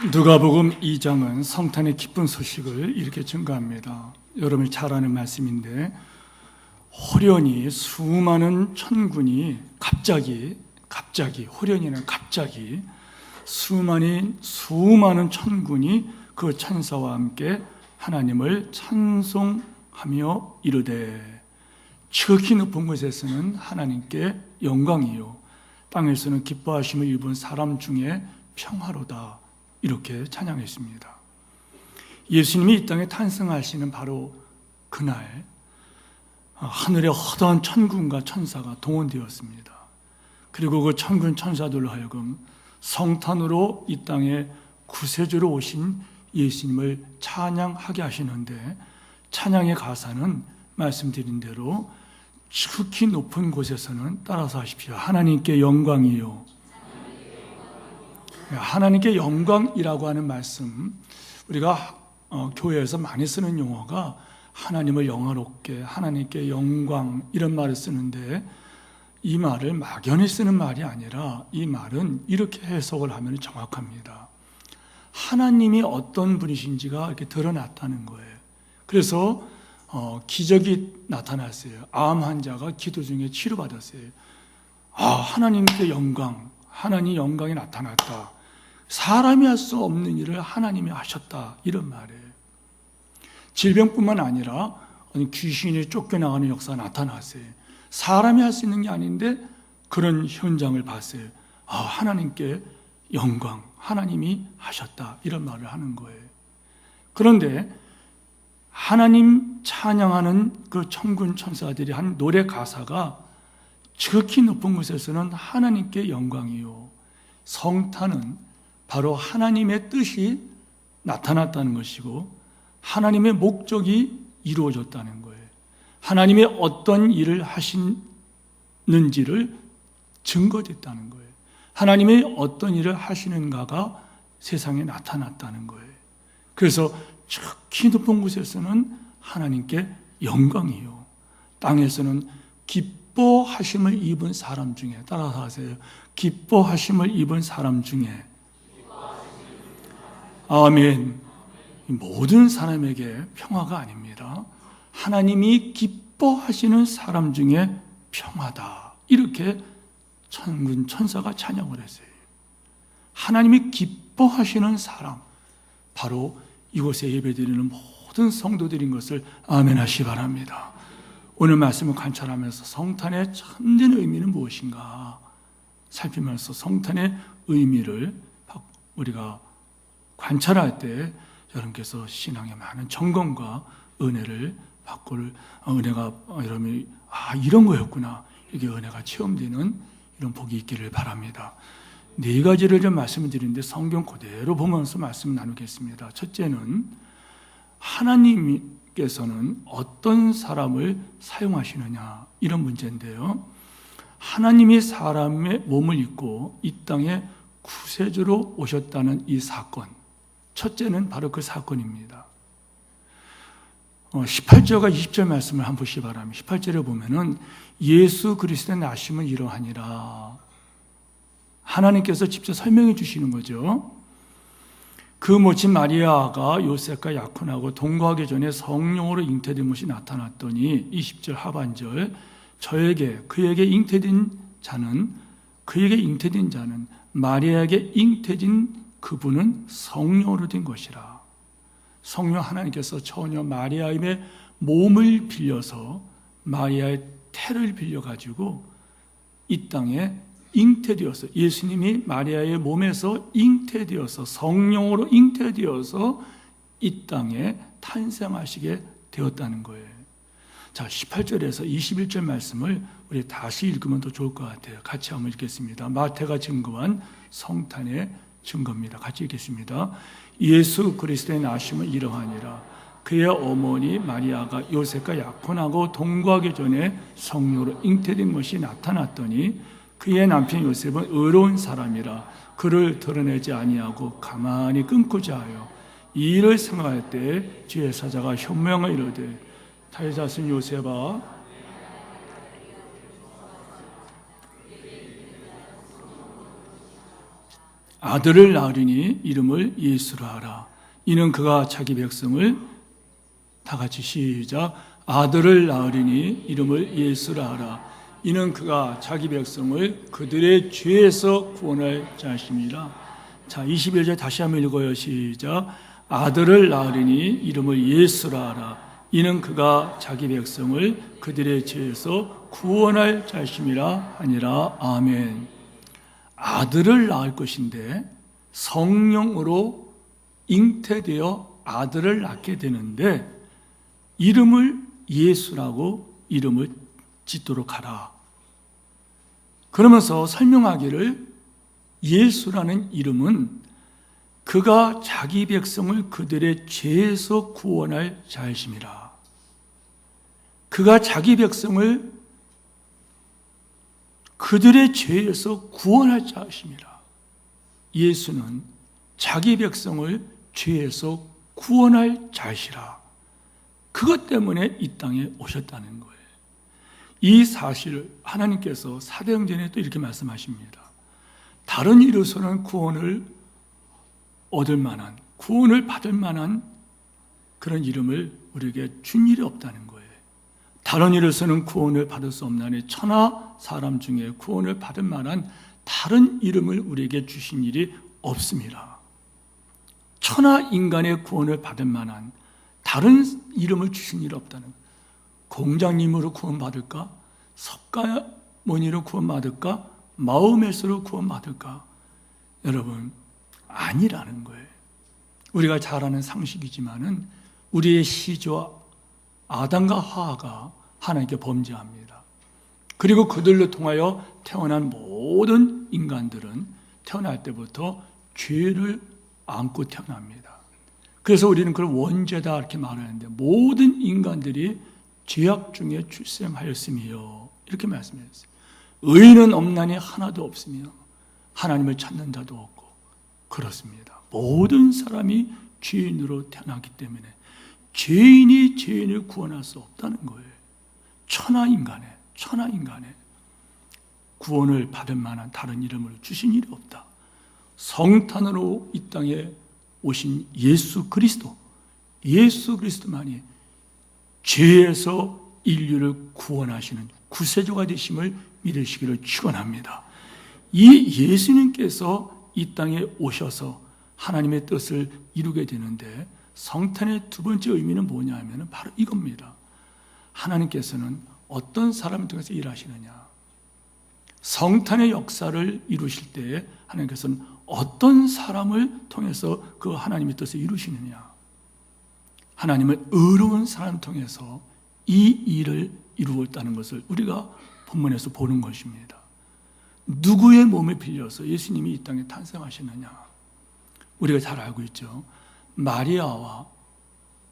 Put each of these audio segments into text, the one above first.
누가복음 2장은 성탄의 기쁜 소식을 이렇게 증거합니다. 여러분이 잘 아는 말씀인데, 호련히 수많은 천군이 갑자기 호련히는 갑자기 수많은 천군이 그 천사와 함께 하나님을 찬송하며 이르되, 지극히 높은 곳에서는 하나님께 영광이요 땅에서는 기뻐하심을 입은 사람 중에 평화로다, 이렇게 찬양했습니다. 예수님이 이 땅에 탄생하시는 바로 그날 하늘의 허다한 천군과 천사가 동원되었습니다. 그리고 그 천군 천사들로 하여금 성탄으로 이 땅에 구세주로 오신 예수님을 찬양하게 하시는데, 찬양의 가사는 말씀드린 대로 지극히 높은 곳에서는, 따라서 하십시오, 하나님께 영광이요. 하나님께 영광이라고 하는 말씀, 우리가 교회에서 많이 쓰는 용어가 하나님을 영화롭게, 하나님께 영광, 이런 말을 쓰는데, 이 말을 막연히 쓰는 말이 아니라 이 말은 이렇게 해석을 하면 정확합니다. 하나님이 어떤 분이신지가 이렇게 드러났다는 거예요. 그래서 기적이 나타났어요. 암 환자가 기도 중에 치료받았어요. 하나님께 영광, 하나님 영광이 나타났다. 사람이 할 수 없는 일을 하나님이 하셨다, 이런 말이에요. 질병뿐만 아니라 귀신이 쫓겨나가는 역사가 나타났어요. 사람이 할 수 있는 게 아닌데 그런 현장을 봤어요. 하나님께 영광, 하나님이 하셨다, 이런 말을 하는 거예요. 그런데 하나님 찬양하는 그 천군 천사들이 한 노래 가사가 지극히 높은 곳에서는 하나님께 영광이요. 성탄은 바로 하나님의 뜻이 나타났다는 것이고, 하나님의 목적이 이루어졌다는 거예요. 하나님의 어떤 일을 하시는지를 증거됐다는 거예요. 하나님의 어떤 일을 하시는가가 세상에 나타났다는 거예요. 그래서 지극히 높은 곳에서는 하나님께 영광이요, 땅에서는 기뻐하심을 입은 사람 중에, 따라서 하세요, 기뻐하심을 입은 사람 중에. 아멘. 모든 사람에게 평화가 아닙니다. 하나님이 기뻐하시는 사람 중에 평화다, 이렇게 천군 천사가 찬양을 했어요. 하나님이 기뻐하시는 사람, 바로 이곳에 예배드리는 모든 성도들인 것을 아멘 하시기 바랍니다. 오늘 말씀을 관찰하면서 성탄의 참된 의미는 무엇인가 살피면서 성탄의 의미를 우리가 관찰할 때 여러분께서 신앙에 많은 점검과 은혜를 받고, 은혜가 여러분이 이런 거였구나, 이게 은혜가 체험되는 이런 복이 있기를 바랍니다. 네 가지를 좀 말씀을 드리는데 성경 그대로 보면서 말씀 나누겠습니다. 첫째는 하나님께서는 어떤 사람을 사용하시느냐, 이런 문제인데요. 하나님이 사람의 몸을 입고 이 땅에 구세주로 오셨다는 이 사건, 첫째는 바로 그 사건입니다. 18절과 20절 말씀을 한번 보시기 바랍니다. 18절에 보면은 예수 그리스도의 나심은 이러하니라, 하나님께서 직접 설명해 주시는 거죠. 그 모친 마리아가 요셉과 약혼하고 동거하기 전에 성령으로 잉태된 것이 나타났더니, 20절 하반절, 그에게 잉태된 자는 마리아에게 잉태된 그분은 성령으로 된 것이라. 성령 하나님께서 처녀 마리아의 몸을 빌려서, 마리아의 태를 빌려가지고 이 땅에 잉태되어서, 예수님이 마리아의 몸에서 잉태되어서, 성령으로 잉태되어서 이 땅에 탄생하시게 되었다는 거예요. 자, 18절에서 21절 말씀을 우리 다시 읽으면 더 좋을 것 같아요. 같이 한번 읽겠습니다. 마태가 증거한 성탄의 증거입니다. 같이 읽겠습니다. 예수 그리스도의 나심은 이러하니라, 그의 어머니 마리아가 요셉과 약혼하고 동거하기 전에 성령으로 잉태된 것이 나타났더니, 그의 남편 요셉은 의로운 사람이라 그를 드러내지 아니하고 가만히 끊고자 하여 이 일을 생각할 때 주의 사자가 현명을 이르되, 다윗 자손 요셉아, 아들을 낳으리니 이름을 예수라 하라. 이는 그가 자기 백성을, 다 같이 시작, 아들을 낳으리니 이름을 예수라 하라. 이는 그가 자기 백성을 그들의 죄에서 구원할 자심이라. 자, 21절 다시 한번 읽어요. 시작. 아들을 낳으리니 이름을 예수라 하라. 이는 그가 자기 백성을 그들의 죄에서 구원할 자심이라 하니라. 아멘. 아들을 낳을 것인데 성령으로 잉태되어 아들을 낳게 되는데 이름을 예수라고 이름을 짓도록 하라. 그러면서 설명하기를 예수라는 이름은 그가 자기 백성을 그들의 죄에서 구원할 자이심이라. 그가 자기 백성을 그들의 죄에서 구원할 자이심이라. 예수는 자기 백성을 죄에서 구원할 자이시라. 그것 때문에 이 땅에 오셨다는 거예요. 이 사실을 하나님께서 사도행전에 또 이렇게 말씀하십니다. 다른 이로서는 구원을 얻을 만한, 구원을 받을 만한 그런 이름을 우리에게 준 일이 없다는 거예요. 다른 이로서는 구원을 받을 수 없나니 천하 사람 중에 구원을 받을 만한 다른 이름을 우리에게 주신 일이 없습니다. 천하 인간의 구원을 받을 만한 다른 이름을 주신 일이 없다는 거예요. 공장님으로 구원받을까? 석가모니로 구원받을까? 마호메스로 구원받을까? 여러분, 아니라는 거예요. 우리가 잘 아는 상식이지만은 우리의 시조 아담과 하와가 하나님께 범죄합니다. 그리고 그들로 통하여 태어난 모든 인간들은 태어날 때부터 죄를 안고 태어납니다. 그래서 우리는 그걸 원죄다 이렇게 말하는데 모든 인간들이 죄악 중에 출생하였으며 이렇게 말씀했어요. 의인은 없나니 하나도 없으며 하나님을 찾는 자도 없고 그렇습니다. 모든 사람이 죄인으로 태어나기 때문에 죄인이 죄인을 구원할 수 없다는 거예요. 천하인간에 구원을 받을 만한 다른 이름을 주신 일이 없다. 성탄으로 이 땅에 오신 예수 그리스도만이 죄에서 인류를 구원하시는 구세주가 되심을 믿으시기를 축원합니다. 이 예수님께서 이 땅에 오셔서 하나님의 뜻을 이루게 되는데 성탄의 두 번째 의미는 뭐냐 하면 바로 이겁니다. 하나님께서는 어떤 사람을 통해서 일하시느냐? 성탄의 역사를 이루실 때에 하나님께서는 어떤 사람을 통해서 그 하나님의 뜻을 이루시느냐? 하나님은 의로운 사람을 통해서 이 일을 이루었다는 것을 우리가 본문에서 보는 것입니다. 누구의 몸을 빌려서 예수님이 이 땅에 탄생하시느냐? 우리가 잘 알고 있죠. 마리아와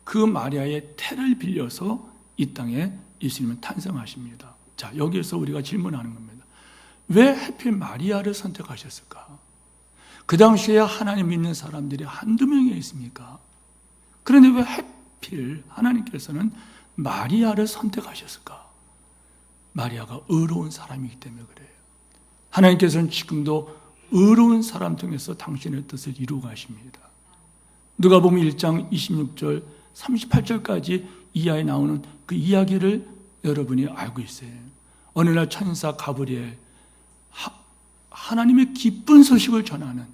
그 마리아의 태를 빌려서 이 땅에 예수님은 탄생하십니다. 자, 여기에서 우리가 질문하는 겁니다. 왜 하필 마리아를 선택하셨을까? 그 당시에 하나님 믿는 사람들이 한두 명이 있습니까? 그런데 왜 하필 하나님께서는 마리아를 선택하셨을까? 마리아가 의로운 사람이기 때문에 그래요. 하나님께서는 지금도 의로운 사람 통해서 당신의 뜻을 이루고 가십니다. 누가복음 1장 26절 38절까지 이하에 나오는 그 이야기를 여러분이 알고 있어요. 어느 날 천사 가브리엘, 하나님의 기쁜 소식을 전하는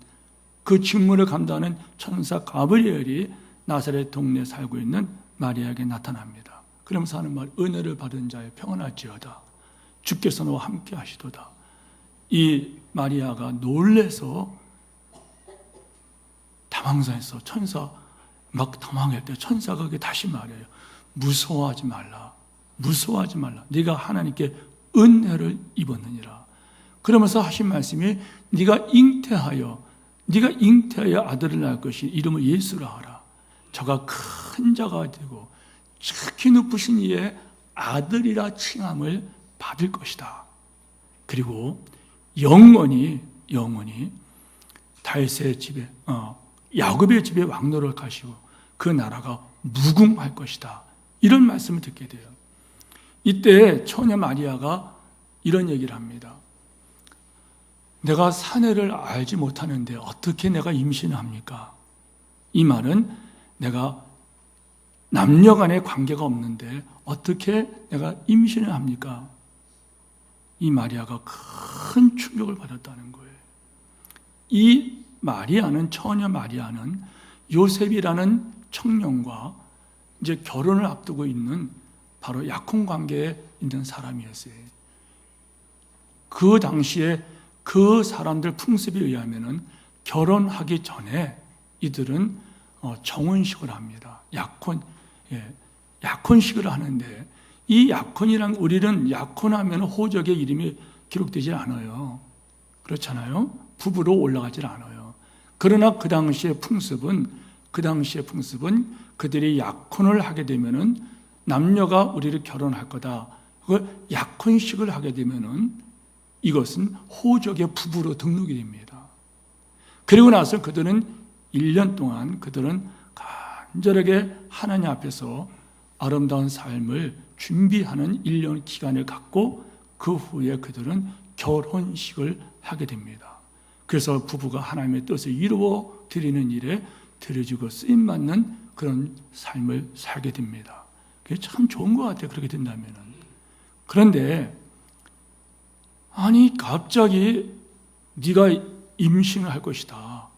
그 직무를 감당하는 천사 가브리엘이 나사렛 동네에 살고 있는 마리아에게 나타납니다. 그러면서 하는 말, 은혜를 받은 자의 평안할지어다. 주께서 너와 함께 하시도다. 이 마리아가 놀래서 당황해서 천사 막 당황할 때 천사가 다시 말해요. 무서워하지 말라. 네가 하나님께 은혜를 입었느니라. 그러면서 하신 말씀이 네가 잉태하여 아들을 낳을 것이 이름을 예수라 하라. 저가 큰 자가 되고 지극히 높으신 이의 아들이라 칭함을 받을 것이다. 그리고 영원히 다윗의 집에 야곱의 집에 왕노를 가시고 그 나라가 무궁할 것이다. 이런 말씀을 듣게 돼요. 이때 처녀 마리아가 이런 얘기를 합니다. 내가 사내를 알지 못하는데 어떻게 내가 임신을 합니까? 이 말은 내가 남녀 간의 관계가 없는데 어떻게 내가 임신을 합니까? 이 마리아가 큰 충격을 받았다는 거예요. 이 마리아는, 처녀 마리아는 요셉이라는 청년과 이제 결혼을 앞두고 있는 바로 약혼 관계에 있는 사람이었어요. 그 당시에 그 사람들 풍습에 의하면은 결혼하기 전에 이들은 정혼식을 합니다. 약혼식을 하는데, 이 약혼이란, 우리는 약혼하면 호적의 이름이 기록되지 않아요. 그렇잖아요. 부부로 올라가질 않아요. 그러나 그 당시의 풍습은 그들이 약혼을 하게 되면은 남녀가 우리를 결혼할 거다. 그 약혼식을 하게 되면은 이것은 호적의 부부로 등록이 됩니다. 그리고 나서 그들은 1년 동안 그들은 간절하게 하나님 앞에서 아름다운 삶을 준비하는 1년 기간을 갖고 그 후에 그들은 결혼식을 하게 됩니다. 그래서 부부가 하나님의 뜻을 이루어 드리는 일에 드려지고 쓰임받는 그런 삶을 살게 됩니다. 그게 참 좋은 것 같아요. 그렇게 된다면. 그런데 아니 갑자기 네가 임신을 할 것이다.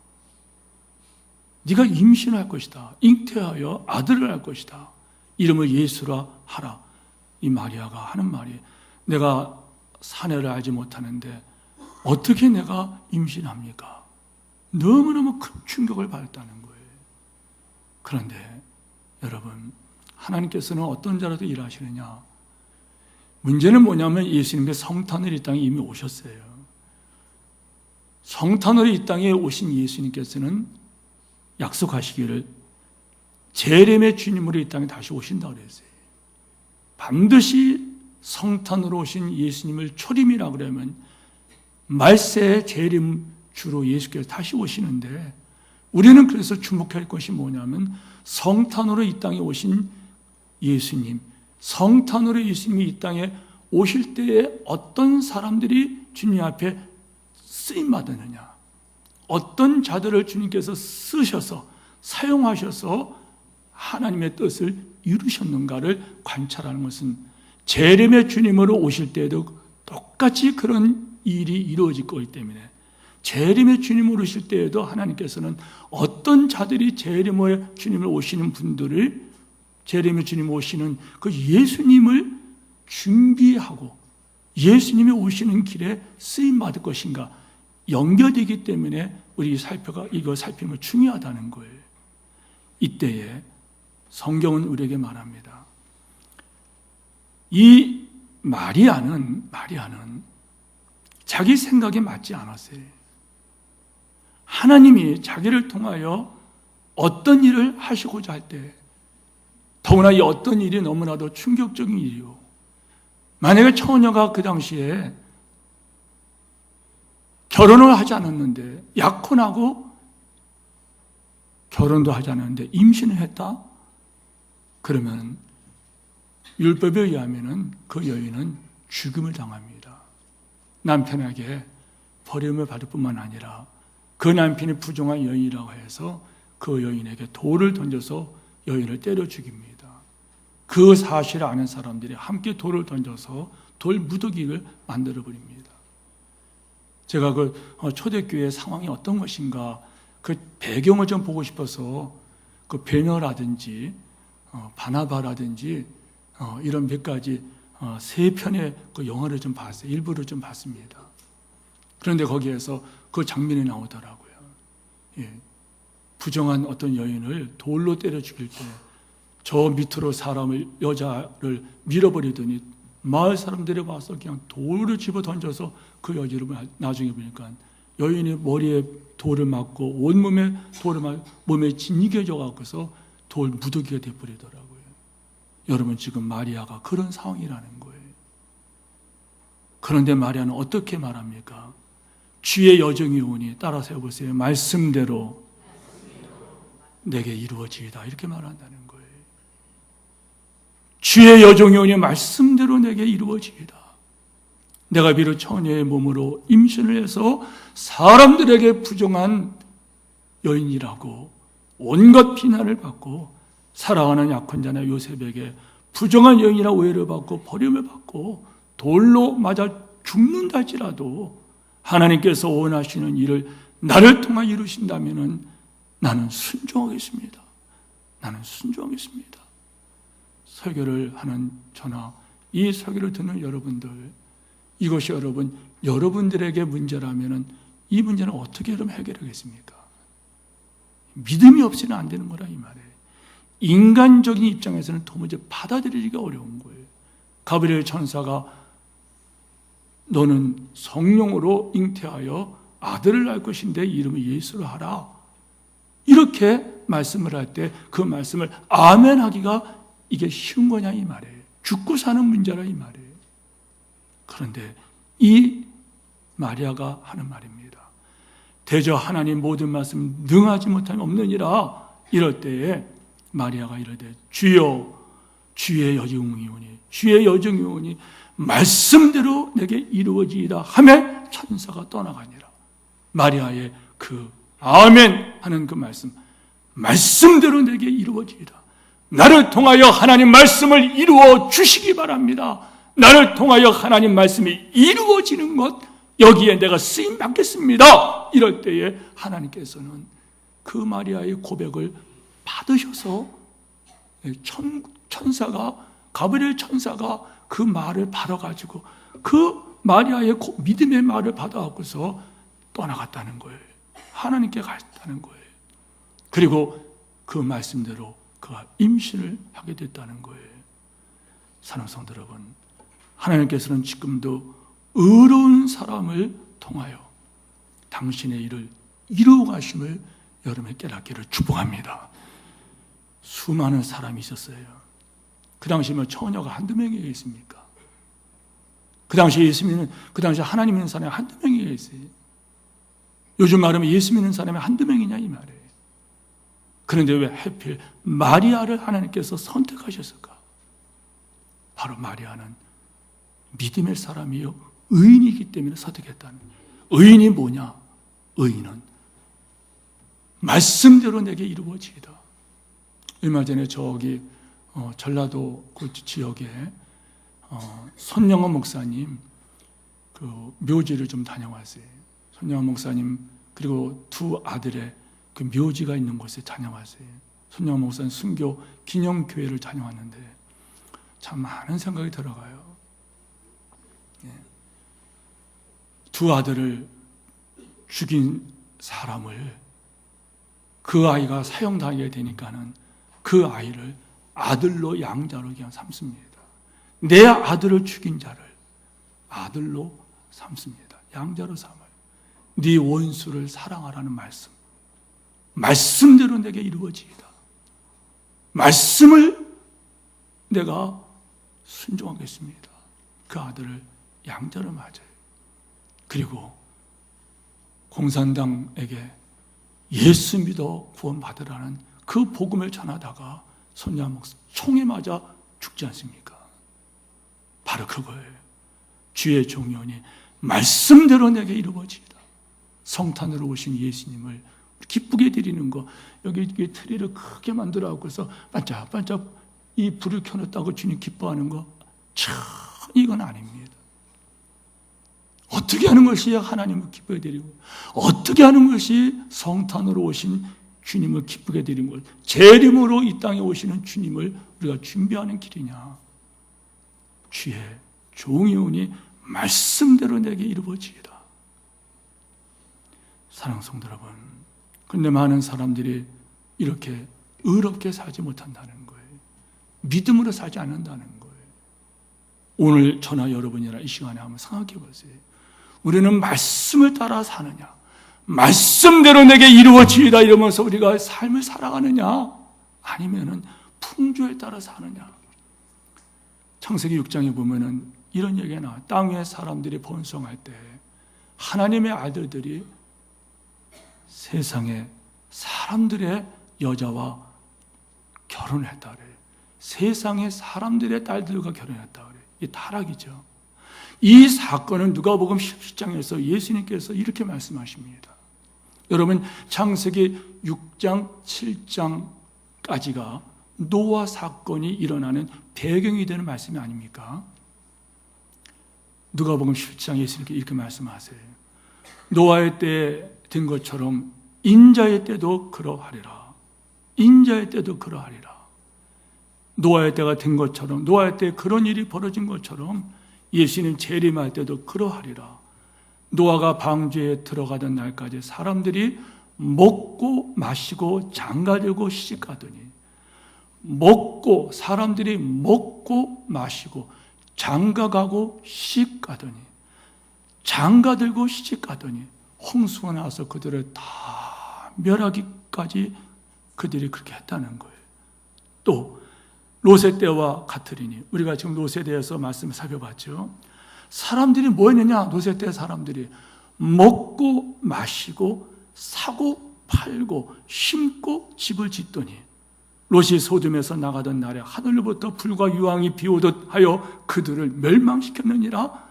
네가 임신을 할 것이다. 잉태하여 아들을 할 것이다. 이름을 예수라 하라. 이 마리아가 하는 말이, 내가 사내를 알지 못하는데 어떻게 내가 임신합니까? 너무너무 큰 충격을 받았다는 거예요. 그런데 여러분, 하나님께서는 어떤 자라도 일하시느냐? 문제는 뭐냐면 예수님의 성탄으로 이 땅에 이미 오셨어요. 성탄으로 이 땅에 오신 예수님께서는 약속하시기를 재림의 주님으로 이 땅에 다시 오신다고 그랬어요. 반드시 성탄으로 오신 예수님을 초림이라 그러면 말세의 재림 주로 예수께서 다시 오시는데, 우리는 그래서 주목할 것이 뭐냐면 성탄으로 이 땅에 오신 예수님, 성탄으로 예수님이 이 땅에 오실 때에 어떤 사람들이 주님 앞에 쓰임받았느냐, 어떤 자들을 주님께서 쓰셔서 사용하셔서 하나님의 뜻을 이루셨는가를 관찰하는 것은, 재림의 주님으로 오실 때에도 똑같이 그런 일이 이루어질 거기 때문에, 재림의 주님으로 오실 때에도 하나님께서는 어떤 자들이 재림의 주님을 오시는 분들을, 재림의 주님 오시는 그 예수님을 준비하고 예수님이 오시는 길에 쓰임받을 것인가 연결되기 때문에 우리 이거 살피는 거 중요하다는 거예요. 이때에 성경은 우리에게 말합니다. 이 마리아는 자기 생각에 맞지 않았어요. 하나님이 자기를 통하여 어떤 일을 하시고자 할 때, 더구나 이 어떤 일이 너무나도 충격적인 일이요, 만약에 처녀가 그 당시에 결혼을 하지 않았는데, 약혼하고 결혼도 하지 않았는데 임신을 했다? 그러면 율법에 의하면 그 여인은 죽음을 당합니다. 남편에게 버림을 받을 뿐만 아니라 그 남편이 부정한 여인이라고 해서 그 여인에게 돌을 던져서 여인을 때려 죽입니다. 그 사실을 아는 사람들이 함께 돌을 던져서 돌 무더기를 만들어 버립니다. 제가 그 초대교회 상황이 어떤 것인가, 그 배경을 좀 보고 싶어서 그 베너라든지 바나바라든지 이런 몇 가지 세 편의 그 영화를 좀 봤어요. 일부를 좀 봤습니다. 그런데 거기에서 그 장면이 나오더라고요. 예. 부정한 어떤 여인을 돌로 때려 죽일 때 저 밑으로 여자를 밀어버리더니 마을 사람들이 와서 그냥 돌을 집어 던져서 그 여자를 나중에 보니까 여인이 머리에 돌을 맞고 온몸에 돌을 맞고 몸에 짓이겨져 갖고서 돌 무더기가 되어버리더라고요. 여러분, 지금 마리아가 그런 상황이라는 거예요. 그런데 마리아는 어떻게 말합니까? 주의 여정이 오니, 따라서 해보세요. 말씀대로 내게 이루어지이다, 이렇게 말한다는 거예요. 주의 여정이 오니 말씀대로 내게 이루어지이다. 내가 비록 처녀의 몸으로 임신을 해서 사람들에게 부정한 여인이라고 온갖 비난을 받고 사랑하는 약혼자나 요셉에게 부정한 여인이라 오해를 받고 버림을 받고 돌로 맞아 죽는다 할지라도 하나님께서 원하시는 일을 나를 통해 이루신다면 나는 순종하겠습니다. 나는 순종하겠습니다. 설교를 하는 저나 이 설교를 듣는 여러분들, 이것이 여러분들에게 문제라면 이 문제는 어떻게 그럼 해결하겠습니까? 믿음이 없이는 안 되는 거라 이 말이에요. 인간적인 입장에서는 도무지 받아들이기가 어려운 거예요. 가브리엘 천사가 너는 성령으로 잉태하여 아들을 낳을 것인데 이름을 예수로 하라, 이렇게 말씀을 할 때 그 말씀을 아멘 하기가 이게 쉬운 거냐 이 말이에요. 죽고 사는 문제라 이 말이에요. 그런데 이 마리아가 하는 말입니다. 대저 하나님 모든 말씀 능하지 못함이 없느니라. 이럴 때에 마리아가 이르되 주여 주의 여정이오니 주의 여정이오니 말씀대로 내게 이루어지이다 하매 천사가 떠나가니라. 마리아의 그 아멘 하는 그 말씀대로 내게 이루어지이다. 나를 통하여 하나님 말씀을 이루어 주시기 바랍니다. 나를 통하여 하나님 말씀이 이루어지는 것, 여기에 내가 쓰임 받겠습니다. 이럴 때에 하나님께서는 그 마리아의 고백을 받으셔서 천사가, 가브리엘 천사가 그 말을 받아가지고 그 마리아의 믿음의 말을 받아갖고서 떠나갔다는 거예요. 하나님께 갔다는 거예요. 그리고 그 말씀대로 그가 임신을 하게 됐다는 거예요. 사랑하는 성도 여러분, 하나님께서는 지금도 의로운 사람을 통하여 당신의 일을 이루어 가심을 여러분이 깨닫기를 축복합니다. 수많은 사람이 있었어요. 그 당시에 처녀가 한두 명이 있습니까? 그 당시에 그 당시에 하나님 믿는 사람이 한두 명이 있어요. 요즘 말하면 예수 믿는 사람이 한두 명이냐 이 말이에요. 그런데 왜 하필 마리아를 하나님께서 선택하셨을까? 바로 마리아는 믿음의 사람이요 의인이기 때문에 선택했다는 거예요. 의인이 뭐냐? 의인은 말씀대로 내게 이루어지이다. 얼마 전에 저기 전라도 그 지역에 손영원 목사님 그 묘지를 좀 다녀왔어요. 손영원 목사님 그리고 두 아들의 그 묘지가 있는 곳에 다녀왔어요. 손영원 목사님 순교 기념교회를 다녀왔는데 참 많은 생각이 들어가요. 두 아들을 죽인 사람을 그 아이가 사형당하게 되니까는 그 아이를 아들로 양자로 그냥 삼습니다. 내 아들을 죽인 자를 아들로 삼습니다. 양자로 삼아요. 네 원수를 사랑하라는 말씀대로 내게 이루어지이다. 말씀을 내가 순종하겠습니다. 그 아들을 양자로 맞아요. 그리고 공산당에게 예수 믿어 구원받으라는 그 복음을 전하다가 손녀 총에 맞아 죽지 않습니까? 바로 그거예요. 주의 종이오니 말씀대로 내게 이루어지이다. 성탄으로 오신 예수님을 기쁘게 드리는 거, 여기 트리를 크게 만들어갖고서 반짝반짝 이 불을 켜놨다고 주님 기뻐하는 거, 참 이건 아닙니다. 어떻게 하는 것이 하나님을 기쁘게 드리고, 어떻게 하는 것이 성탄으로 오신 주님을 기쁘게 드리는 것, 재림으로 이 땅에 오시는 주님을 우리가 준비하는 길이냐? 주의 종이 오니 말씀대로 내게 이루어지이다. 사랑하는 성도 여러분, 그런데 많은 사람들이 이렇게 의롭게 살지 못한다는 거예요. 믿음으로 살지 않는다는 거예요. 오늘 저나 여러분이나 이 시간에 한번 생각해 보세요. 우리는 말씀을 따라 사느냐, 말씀대로 내게 이루어지이다 이러면서 우리가 삶을 살아가느냐, 아니면은 풍조에 따라 사느냐. 창세기 6장에 보면은 이런 얘기가 나와요. 땅 위에 사람들이 번성할 때 하나님의 아들들이 세상에 사람들의 여자와 결혼했다 그래요. 세상의 사람들의 딸들과 결혼했다 그래요. 이게 타락이죠. 이 사건은 누가복음 17장에서 예수님께서 이렇게 말씀하십니다. 여러분, 창세기 6장, 7장까지가 노아 사건이 일어나는 배경이 되는 말씀이 아닙니까? 누가복음 17장 예수님께서 이렇게 말씀하세요. 노아의 때에 된 것처럼 인자의 때도 그러하리라. 인자의 때도 그러하리라. 노아의 때가 된 것처럼, 노아의 때 그런 일이 벌어진 것처럼 예수님 재림할 때도 그러하리라. 노아가 방주에 들어가던 날까지 사람들이 먹고 마시고 장가들고 시집가더니, 사람들이 먹고 마시고 장가가고 시집가더니, 장가들고 시집가더니 홍수가 나서 그들을 다 멸하기까지 그들이 그렇게 했다는 거예요. 또 롯의 때와 같으리니, 우리가 지금 롯에 대해서 말씀을 살펴봤죠. 사람들이 뭐 했느냐? 롯의 때 사람들이 먹고 마시고 사고 팔고 심고 집을 짓더니, 롯이 소돔에서 나가던 날에 하늘로부터 불과 유황이 비오듯 하여 그들을 멸망시켰느니라.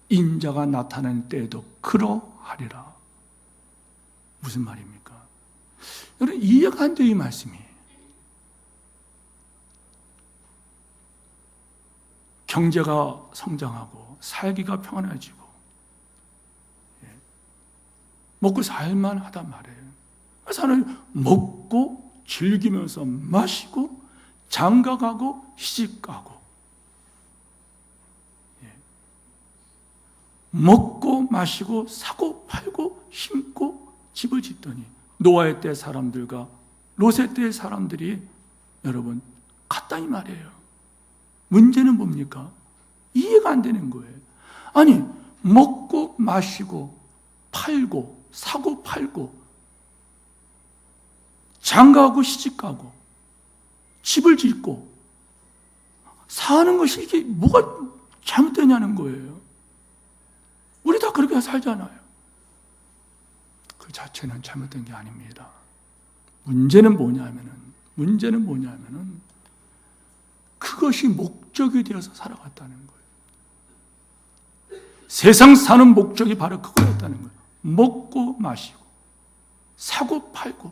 인자가 나타나는 때에도 그러하리라. 무슨 말입니까? 여러분, 이해가 안 돼요, 이 말씀이. 경제가 성장하고 살기가 평안해지고 먹고 살만 하단 말이에요. 사람은 먹고 즐기면서 마시고 장가가고 시집가고, 먹고 마시고 사고 팔고 심고 집을 짓더니, 노아의 때 사람들과 롯의 때 사람들이 여러분 같다 이 말이에요. 문제는 뭡니까? 이해가 안 되는 거예요. 아니, 먹고 마시고 팔고 사고 팔고 장가가고 시집가고 집을 짓고 사는 것이 이게 뭐가 잘못되냐는 거예요. 우리 다 그렇게 살잖아요. 그 자체는 잘못된 게 아닙니다. 문제는 뭐냐면은 그것이 목적이 되어서 살아갔다는 거예요. 세상 사는 목적이 바로 그거였다는 거예요. 먹고 마시고 사고 팔고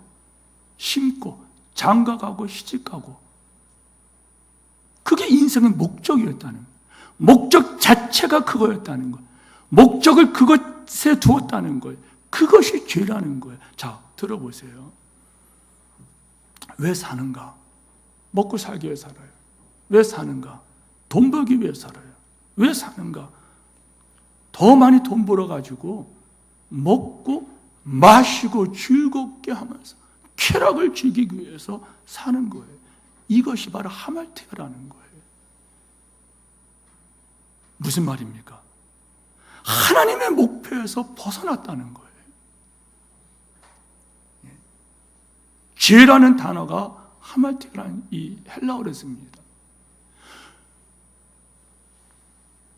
심고 장가가고 시집가고, 그게 인생의 목적이었다는 거예요. 목적 자체가 그거였다는 거예요. 목적을 그것에 두었다는 거예요. 그것이 죄라는 거예요. 자, 들어보세요. 왜 사는가? 먹고 살기 위해 살아요. 왜 사는가? 돈 벌기 위해 살아요. 왜 사는가? 더 많이 돈 벌어가지고 먹고 마시고 즐겁게 하면서 쾌락을 즐기기 위해서 사는 거예요. 이것이 바로 하말티아라는 거예요. 무슨 말입니까? 하나님의 목표에서 벗어났다는 거예요. 죄라는 단어가 하말티아라는 이 헬라어를 씁니다.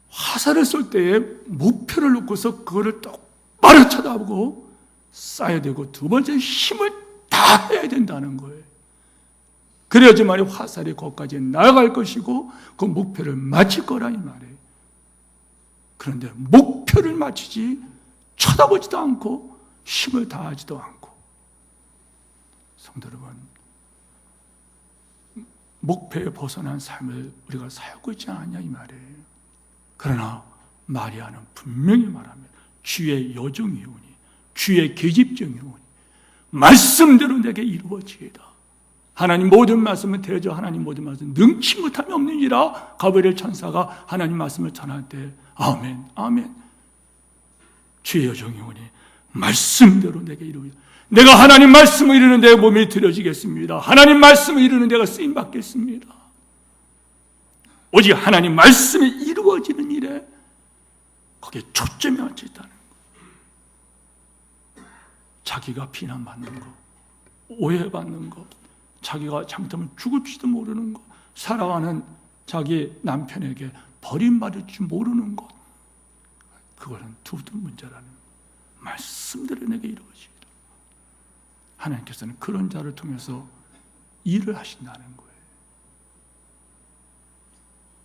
화살을 쏠 때에 목표를 놓고서 그거를 똑바로 쳐다보고 쏴야 되고, 두 번째 힘을 다 해야 된다는 거예요. 그래야지만 화살이 거기까지 날아갈 것이고 그 목표를 맞출 거라 이 말이에요. 그런데 목표를 맞추지 쳐다보지도 않고 힘을 다하지도 않고, 성도 여러분, 목표에 벗어난 삶을 우리가 살고 있지 않냐 이 말이에요. 그러나 마리아는 분명히 말합니다. 주의 여종이 오니, 주의 계집종이 오니 말씀대로 내게 이루어지이다. 하나님 모든 말씀은 대저 하나님 모든 말씀은 능치 못함이 없느니라. 가브리엘 천사가 하나님 말씀을 전할 때 아멘 아멘, 주의 여종이 오니 말씀대로 내게 이루어지이다. 내가 하나님 말씀을 이루는 데 몸이 들여지겠습니다. 하나님 말씀을 이루는 데가 쓰임받겠습니다. 오직 하나님 말씀이 이루어지는 일에 거기에 초점이 얹혀 있다는 거. 자기가 비난받는 거, 오해받는 거, 자기가 잘못하면 죽을지도 모르는 거, 살아가는 자기 남편에게 버림받을 줄 모르는 것, 그거는 두둔 문제라는 거. 말씀대로 내게 이루어지리라. 하나님께서는 그런 자를 통해서 일을 하신다는 거예요.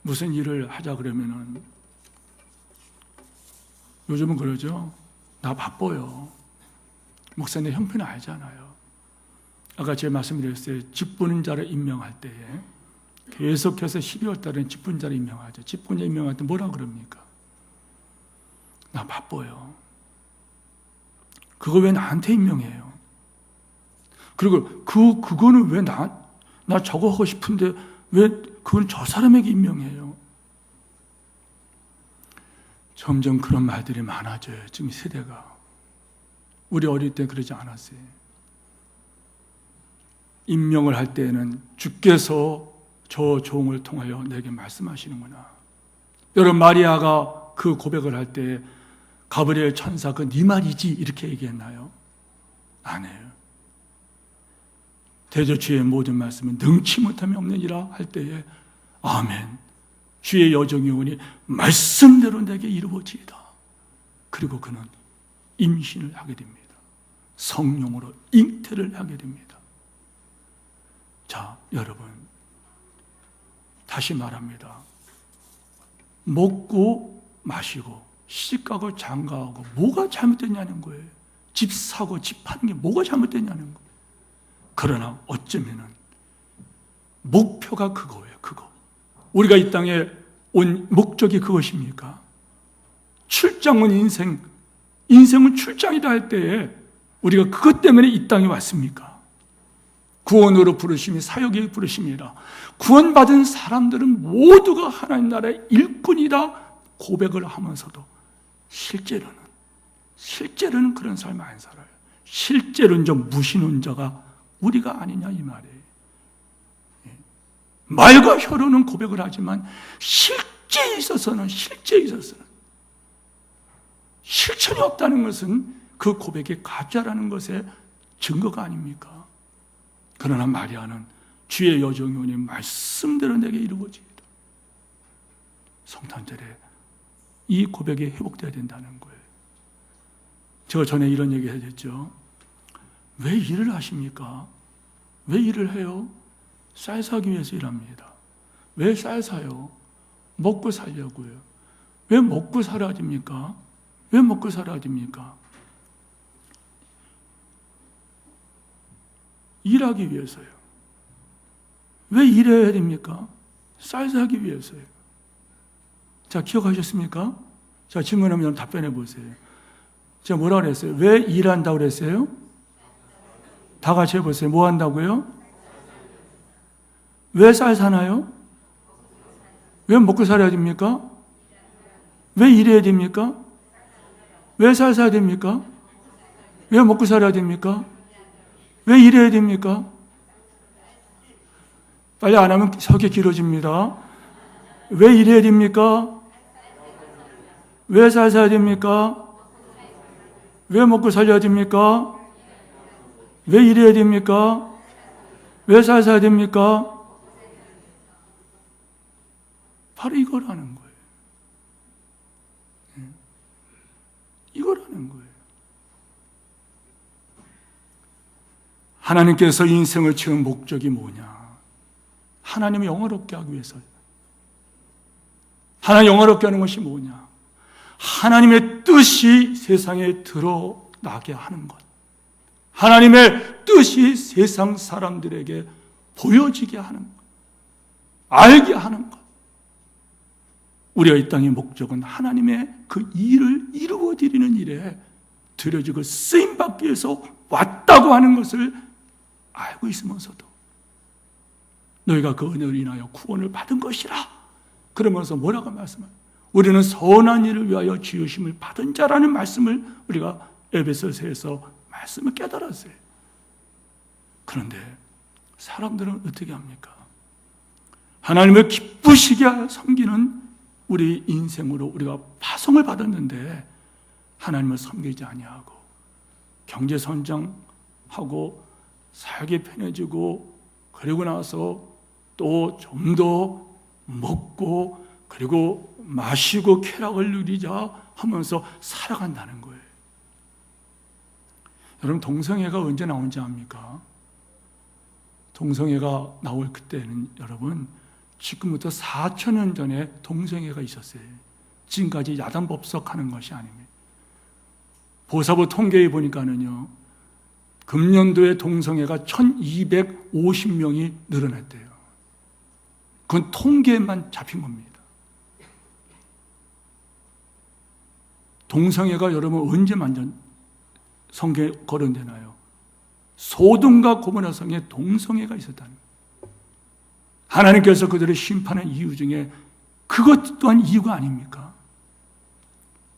무슨 일을 하자 그러면은 요즘은 그러죠. 나 바빠요. 목사님 형편 알잖아요. 아까 제가 말씀드렸어요. 집 보는 자를 임명할 때에 계속해서 12월 달에는 집 보는 자를 임명하죠. 집 보는 자 임명할 때 뭐라 그럽니까? 나 바빠요. 그거 왜 나한테 임명해요? 그리고 그거는 왜 나 저거 하고 싶은데 왜 그건 저 사람에게 임명해요? 점점 그런 말들이 많아져요. 지금 세대가. 우리 어릴 때 그러지 않았어요. 임명을 할 때에는 주께서 저 종을 통하여 내게 말씀하시는구나. 여러분, 마리아가 그 고백을 할 때 가브리엘 천사가 네 말이지 이렇게 얘기했나요? 아니에요. 대저주의 모든 말씀은 능치 못함이 없느니라 할 때에 아멘, 주의 여정이 오니 말씀대로 내게 이루어지이다. 그리고 그는 임신을 하게 됩니다. 성령으로 잉태를 하게 됩니다. 자, 여러분, 다시 말합니다. 먹고 마시고 시집가고 장가하고 뭐가 잘못됐냐는 거예요. 집 사고 집 파는 게 뭐가 잘못됐냐는 거예요. 그러나 어쩌면은 목표가 그거예요. 그거. 우리가 이 땅에 온 목적이 그것입니까? 출장 온 인생은 출장이다 할 때에 우리가 그것 때문에 이 땅에 왔습니까? 구원으로 부르심이 사역에 부르심이라. 구원받은 사람들은 모두가 하나님 나라의 일꾼이다 고백을 하면서도 실제로는 그런 삶을 안 살아요. 실제로는 좀 무신론자가 우리가 아니냐 이 말이에요. 말과 혀로는 고백을 하지만 실제에 있어서는 실천이 없다는 것은 그 고백이 가짜라는 것의 증거가 아닙니까? 그러나 마리아는 주의 여정이 오니 말씀대로 내게 이루어지이다. 성탄절에 이 고백이 회복되어야 된다는 거예요. 제가 전에 이런 얘기 해줬죠. 왜 일을 하십니까? 왜 일을 해요? 쌀 사기 위해서 일합니다. 왜 쌀 사요? 먹고 살려고요. 왜 먹고 살아야 됩니까? 왜 먹고 살아야 됩니까? 일하기 위해서요. 왜 일해야 됩니까? 쌀 사기 위해서요. 자, 기억하셨습니까? 자, 질문하면 답변해 보세요. 제가 뭐라 그랬어요? 왜 일한다고 그랬어요? 다 같이 해보세요. 뭐 한다고요? 왜 쌀 사나요? 왜 먹고 살아야 됩니까? 왜 일해야 됩니까? 왜 쌀 사야 됩니까? 왜 먹고 살아야 됩니까? 왜 일해야 됩니까? 빨리 안 하면 석이 길어집니다. 왜 일해야 됩니까? 왜 쌀 사야 됩니까? 왜 먹고 살려야 됩니까? 왜 일해야 됩니까? 왜 쌀 사야 됩니까? 바로 이거라는 거예요. 이거라는 거예요. 하나님께서 인생을 지은 목적이 뭐냐? 하나님을 영화롭게 하기 위해서요. 하나님 영화롭게 하는 것이 뭐냐? 하나님의 뜻이 세상에 드러나게 하는 것. 하나님의 뜻이 세상 사람들에게 보여지게 하는 것. 알게 하는 것. 우리가 이 땅의 목적은 하나님의 그 일을 이루어드리는 일에 드려지고 쓰임받기 위해서 왔다고 하는 것을 알고 있으면서도 너희가 그 은혜로 인하여 구원을 받은 것이라 그러면서 뭐라고 말씀해요? 우리는 선한 일을 위하여 지으심을 받은 자라는 말씀을 우리가 에베소서에서 말씀을 깨달았어요. 그런데 사람들은 어떻게 합니까? 하나님을 기쁘시게 섬기는 우리 인생으로 우리가 파송을 받았는데 하나님을 섬기지 아니하고 경제 성장하고 살기 편해지고 그리고 나서 또 좀 더 먹고 그리고 마시고 쾌락을 누리자 하면서 살아간다는 거예요. 여러분, 동성애가 언제 나온지 압니까? 동성애가 나올 그때는 여러분 지금부터 4,000년 전에 동성애가 있었어요. 지금까지 야단법석 하는 것이 아닙니다. 보사부 통계에 보니까는요, 금년도에 동성애가 1250명이 늘어났대요. 그건 통계만 잡힌 겁니다. 동성애가 여러분 언제 만전 성경에 거론되나요? 소돔과 고모라 성에 동성애가 있었다는 거예요. 하나님께서 그들을 심판한 이유 중에 그것 또한 이유가 아닙니까?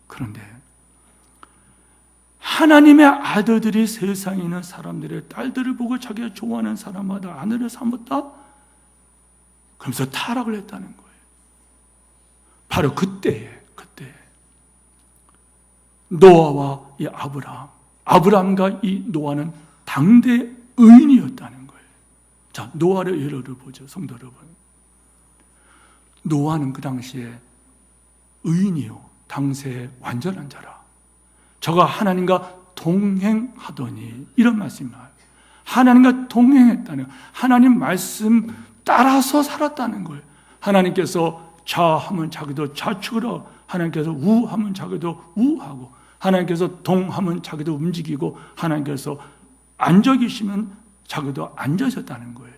그런데 하나님의 아들들이 세상에 있는 사람들의 딸들을 보고 자기가 좋아하는 사람마다 아내를 삼았다? 그러면서 타락을 했다는 거예요. 바로 그때에 노아와 이 아브라함과 이 노아는 당대 의인이었다는 거예요. 자, 노아의 예를 보죠, 성도 여러분. 노아는 그 당시에 의인이요, 당세의 완전한 자라. 저가 하나님과 동행하더니, 이런 말씀이 나와요. 하나님과 동행했다는 거예요. 하나님 말씀 따라서 살았다는 거예요. 하나님께서 좌하면 자기도 좌측을 하고, 하나님께서 우하면 자기도 우하고, 하나님께서 동하면 자기도 움직이고, 하나님께서 앉아 계시면 자기도 앉으셨다는 거예요.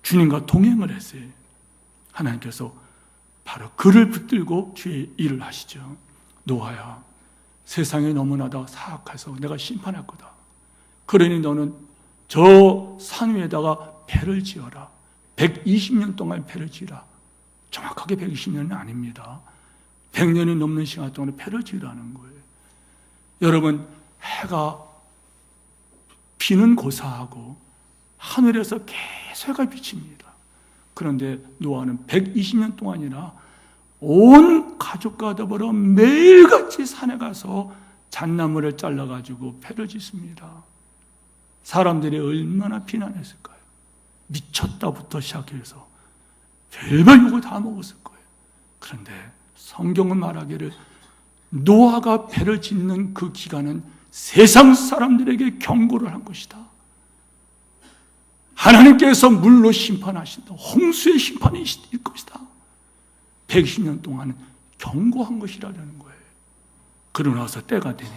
주님과 동행을 했어요. 하나님께서 바로 그를 붙들고 주의 일을 하시죠. 노아야, 세상에 너무나도 사악해서 내가 심판할 거다. 그러니 너는 저 산 위에다가 배를 지어라. 120년 동안 배를 지으라. 정확하게 120년은 아닙니다. 100년이 넘는 시간 동안 배를 지으라는 거예요. 여러분, 해가 비는 고사하고 하늘에서 계속 해가 비칩니다. 그런데 노아는 120년 동안이나 온 가족과 더불어 매일같이 산에 가서 잣나무를 잘라가지고 배를 짓습니다. 사람들이 얼마나 비난했을까요? 미쳤다부터 시작해서 별별 욕을 다 먹었을 거예요. 그런데 성경은 말하기를 노아가 배를 짓는 그 기간은 세상 사람들에게 경고를 한 것이다. 하나님께서 물로 심판하신다. 홍수의 심판이 있을 것이다. 120년 동안 경고한 것이라는 거예요. 그러고 나서 때가 되니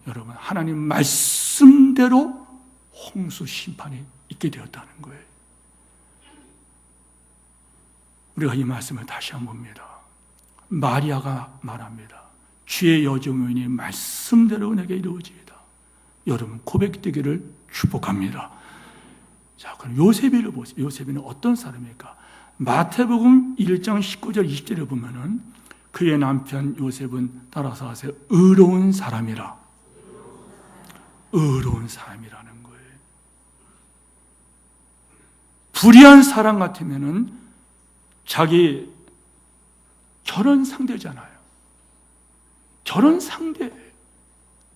여러분, 하나님 말씀대로 홍수 심판이 있게 되었다는 거예요. 우리가 이 말씀을 다시 한번 봅니다. 마리아가 말합니다. 주의 여종이니 말씀대로 내게 이루어지이다. 여러분, 고백되기를 축복합니다. 자, 그럼 요셉을 보세요. 요셉은 어떤 사람입니까? 마태복음 1장 19절 20절에 보면은 그의 남편 요셉은 따라서 하세요. 의로운 사람이라. 의로운 사람이라는 거예요. 불의한 사람 같으면은 자기 결혼 상대잖아요. 결혼 상대.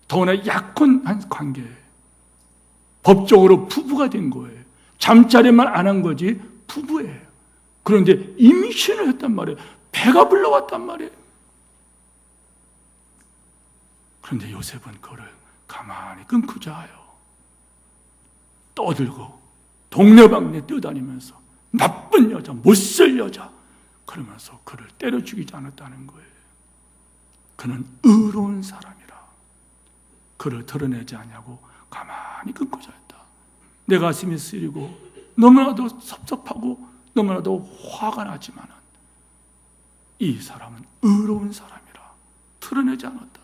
더구나 약혼한 관계. 법적으로 부부가 된 거예요. 잠자리만 안 한 거지 부부예요. 그런데 임신을 했단 말이에요. 배가 불러왔단 말이에요. 그런데 요셉은 그를 가만히 끊고 자요. 떠들고 동네방네 뛰어다니면서 나쁜 여자, 못쓸 여자 그러면서 그를 때려 죽이지 않았다는 거예요. 그는 의로운 사람이라. 그를 드러내지 않냐고 가만히 끊고 자였다. 내 가슴이 쓰리고 너무나도 섭섭하고 너무나도 화가 나지만 이 사람은 의로운 사람이라. 드러내지 않았다.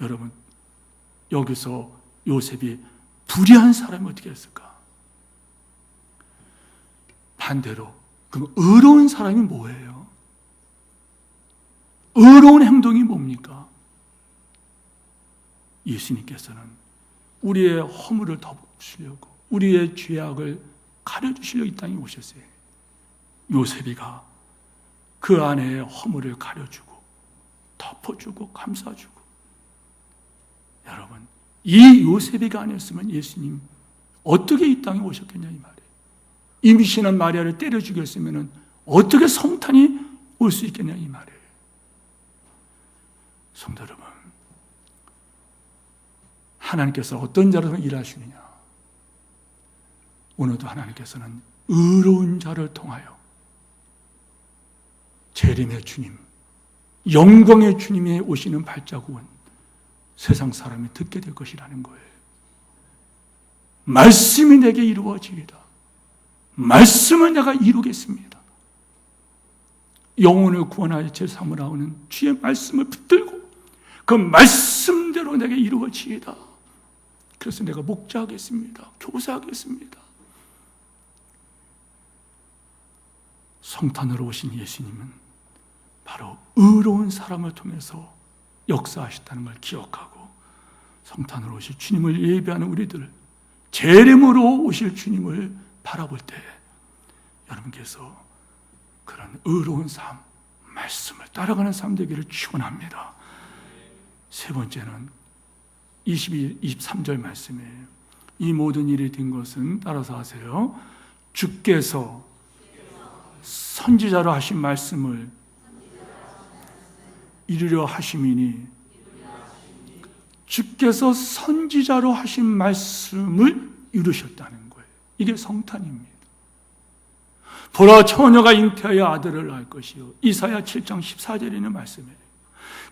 여러분, 여기서 요셉이 불의한 사람이 어떻게 했을까? 반대로 그럼 의로운 사람이 뭐예요? 의로운 행동이 뭡니까? 예수님께서는 우리의 허물을 덮으시려고 우리의 죄악을 가려주시려고 이 땅에 오셨어요. 요셉이가 그 안에 허물을 가려주고 덮어주고 감싸주고. 여러분, 이 요셉이가 아니었으면 예수님 어떻게 이 땅에 오셨겠냐 이 말이에요. 임신한 마리아를 때려 죽였으면 어떻게 성탄이 올 수 있겠냐 이 말이에요. 성도 여러분, 하나님께서 어떤 자로 일하시느냐? 오늘도 하나님께서는 의로운 자를 통하여 재림의 주님, 영광의 주님이 오시는 발자국은 세상 사람이 듣게 될 것이라는 거예요. 말씀이 내게 이루어지리라. 말씀을 내가 이루겠습니다. 영혼을 구원하여 제3을 하오는 주의 말씀을 붙들고 그 말씀대로 내게 이루어지리라. 그래서 내가 목자하겠습니다. 교사하겠습니다. 성탄으로 오신 예수님은 바로 의로운 사람을 통해서 역사하셨다는 걸 기억하고 성탄으로 오실 주님을 예배하는 우리들, 재림으로 오실 주님을 바라볼 때 여러분께서 그런 의로운 삶, 말씀을 따라가는 삶 되기를 축원합니다. 세 번째는 23절 말씀이에요. 이 모든 일이 된 것은 따라서 하세요. 주께서 선지자로 하신 말씀을 이루려 하심이니, 주께서 선지자로 하신 말씀을 이루셨다는 거예요. 이게 성탄입니다. 보라, 처녀가 잉태하여 아들을 낳을 것이요. 이사야 7장 14절에 있는 말씀이에요.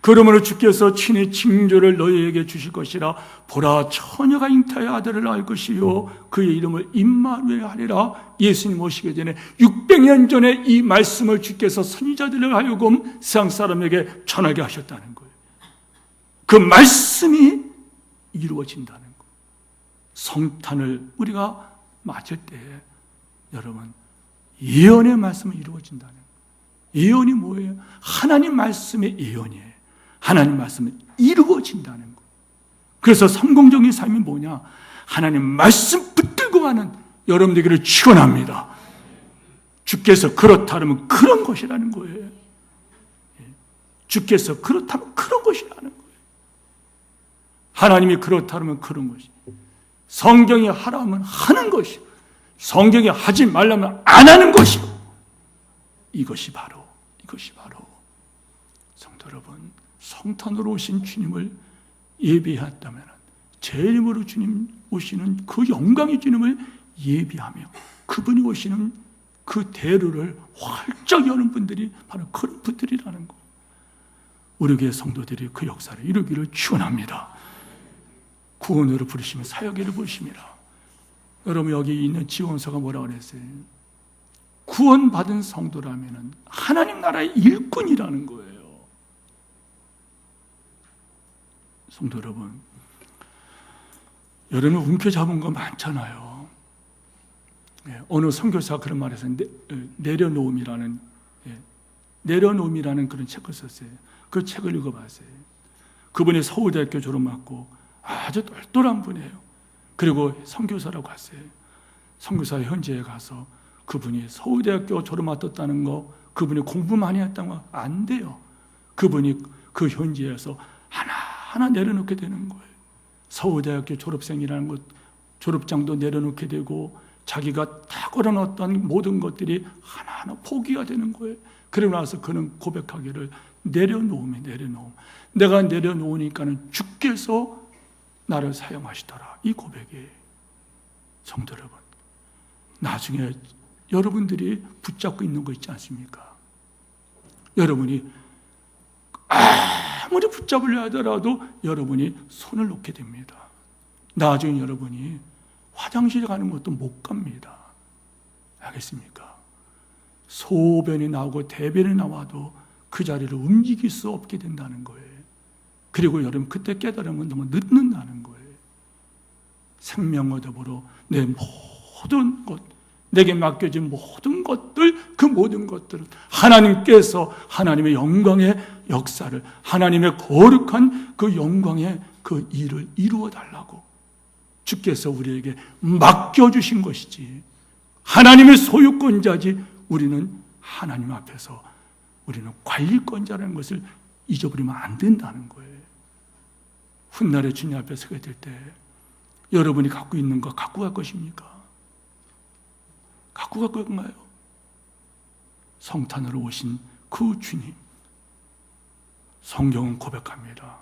그러므로 주께서 친히 징조를 너희에게 주실 것이라. 보라, 처녀가 잉태하여 아들을 낳을 것이요. 그의 이름을 임마누엘 하리라. 예수님 오시기 전에 600년 전에 이 말씀을 주께서 선지자들을 하여금 세상 사람에게 전하게 하셨다는 거예요. 그 말씀이 이루어진다는 거예요. 성탄을 우리가 맞을 때 여러분, 예언의 말씀은 이루어진다는 거예요. 예언이 뭐예요? 하나님 말씀의 예언이에요. 하나님 말씀은 이루어진다는 거예요. 그래서 성공적인 삶이 뭐냐? 하나님 말씀 붙들고 가는 여러분 되기를 축원합니다. 주께서 그렇다면 그런 것이라는 거예요. 주께서 그렇다면 그런 것이라는 거예요. 하나님이 그렇다면 그런 것이. 성경이 하라면 하는 것이, 성경이 하지 말라면 안 하는 것이. 이것이 바로 성도 여러분, 성탄으로 오신 주님을 예비했다면 재림으로 주님 오시는 그 영광의 주님을 예비하며 그분이 오시는 그 대로를 활짝 여는 분들이 바로 그런 분들이라는 거. 우리 교회 성도들이 그 역사를 이루기를 축원합니다. 구원으로 부르시며 사역으로 부르십니다. 여러분, 여기 있는 지원서가 뭐라고 그랬어요? 구원받은 성도라면 하나님 나라의 일꾼이라는 거예요. 성도 여러분, 여러분 움켜잡은 거 많잖아요. 어느 선교사가 그런 말을 했어요. 내려놓음이라는 그런 책을 썼어요. 그 책을 읽어봤어요. 그분이 서울대학교 졸업받고 아주 똘똘한 분이에요. 그리고 선교사라고 했어요. 선교사 현지에 가서 그분이 서울대학교 졸업받았다는 거, 그분이 공부 많이 했다는 거 안 돼요. 그분이 그 현지에서 하나하나 내려놓게 되는 거예요. 서울대학교 졸업생이라는 것, 졸업장도 내려놓게 되고 자기가 다 걸어놨던 모든 것들이 하나하나 포기가 되는 거예요. 그러고 나서 그는 고백하기를 내려놓으면 내가 내려놓으니까는 주께서 나를 사용하시더라. 이 고백이, 성도 여러분, 나중에 여러분들이 붙잡고 있는 거 있지 않습니까? 여러분이 아무리 붙잡으려 하더라도 여러분이 손을 놓게 됩니다. 나중에 여러분이 화장실 가는 것도 못 갑니다. 알겠습니까? 소변이 나오고 대변이 나와도 그 자리를 움직일 수 없게 된다는 거예요. 그리고 여러분 그때 깨달으면 너무 늦는다는 거예요. 생명과 더불어 내 모든 것, 내게 맡겨진 모든 것들, 그 모든 것들은 하나님께서 하나님의 영광의 역사를, 하나님의 거룩한 그 영광의 그 일을 이루어 달라고 주께서 우리에게 맡겨주신 것이지, 하나님의 소유권자지, 우리는 하나님 앞에서 우리는 관리권자라는 것을 잊어버리면 안 된다는 거예요. 훗날에 주님 앞에 서게 될 때 여러분이 갖고 있는 거 갖고 갈 것입니까? 갖고 갈 건가요? 성탄으로 오신 그 주님, 성경은 고백합니다.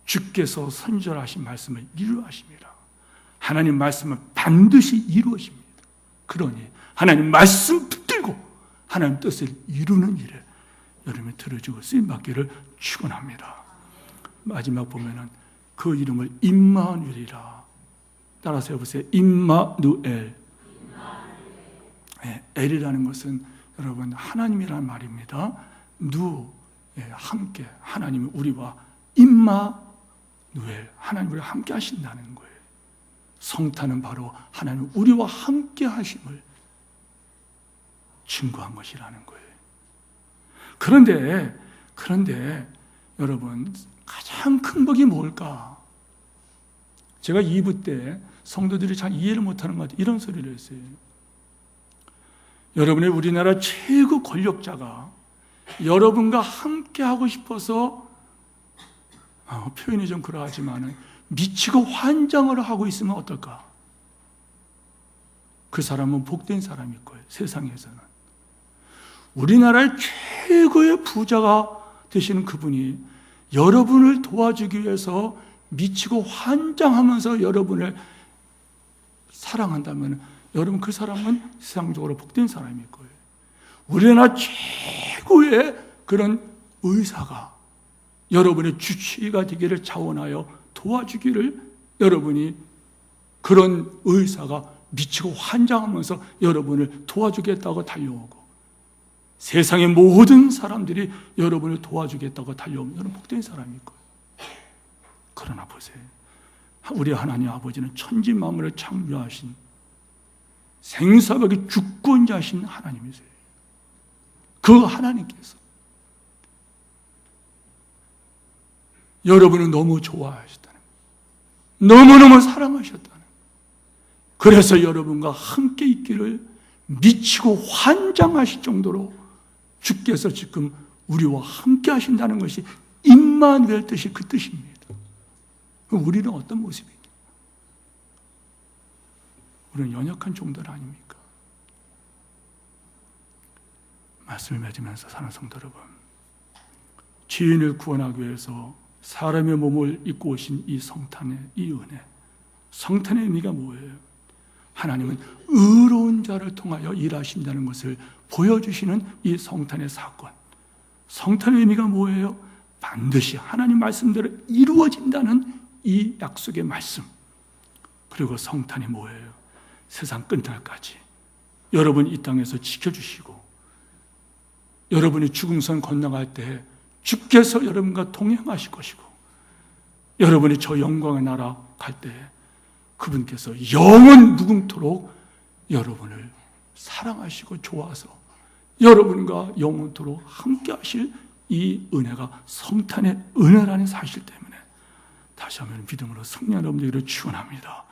주께서 선지자하신 말씀을 이루하십니다. 하나님 말씀은 반드시 이루어집니다. 그러니 하나님 말씀 붙들고 하나님 뜻을 이루는 일에 여러분이 들어주고 쓰임받기를 축원합니다. 마지막 보면은 그 이름을 임마누엘이라. 따라서 해보세요. 임마누엘. 네, 엘이라는 것은 여러분 하나님이라는 말입니다. 함께, 하나님이 우리와 임마누엘, 하나님 우리와 함께 하신다는 거예요. 성탄은 바로 하나님 우리와 함께 하심을 증거한 것이라는 거예요. 그런데 여러분 가장 큰 복이 뭘까? 제가 2부 때 성도들이 잘 이해를 못하는 것 같아요. 이런 소리를 했어요. 여러분의 우리나라 최고 권력자가 여러분과 함께 하고 싶어서 표현이 좀 그러하지만 미치고 환장을 하고 있으면 어떨까? 그 사람은 복된 사람일 거예요. 세상에서는. 우리나라의 최고의 부자가 되시는 그분이 여러분을 도와주기 위해서 미치고 환장하면서 여러분을 사랑한다면 여러분 그 사람은 세상적으로 복된 사람일 거예요. 우리나라 최고의 그런 의사가 여러분의 주치의가 되기를 자원하여 도와주기를 여러분이 그런 의사가 미치고 환장하면서 여러분을 도와주겠다고 달려오고 세상의 모든 사람들이 여러분을 도와주겠다고 달려오면 여러분 복된 사람일 거예요. 그러나 보세요. 우리 하나님 아버지는 천지 만물을 창조하신 생사벽의 주권자신 하나님이세요. 그 하나님께서 여러분을 너무 좋아하셨다는 거예요. 너무너무 사랑하셨다는 거예요. 그래서 여러분과 함께 있기를 미치고 환장하실 정도로 주께서 지금 우리와 함께 하신다는 것이 임마누엘 뜻이 그 뜻입니다. 우리는 어떤 모습입니까? 우리는 연약한 종들 아닙니까? 말씀을 맺으면서 사는 성도 여러분, 죄인을 구원하기 위해서 사람의 몸을 입고 오신 이 성탄의 이 은혜, 성탄의 의미가 뭐예요? 하나님은 의로운 자를 통하여 일하신다는 것을 보여주시는 이 성탄의 사건. 성탄의 의미가 뭐예요? 반드시 하나님 말씀대로 이루어진다는 이 약속의 말씀. 그리고 성탄이 뭐예요? 세상 끝날까지 여러분 이 땅에서 지켜주시고 여러분이 죽음선 건너갈 때 주께서 여러분과 동행하실 것이고 여러분이 저 영광의 나라 갈 때 그분께서 영원 무궁토록 여러분을 사랑하시고 좋아서 여러분과 영원토록 함께 하실 이 은혜가 성탄의 은혜라는 사실 때문에 다시 한번 믿음으로 승리하는 여러분들을 축원합니다.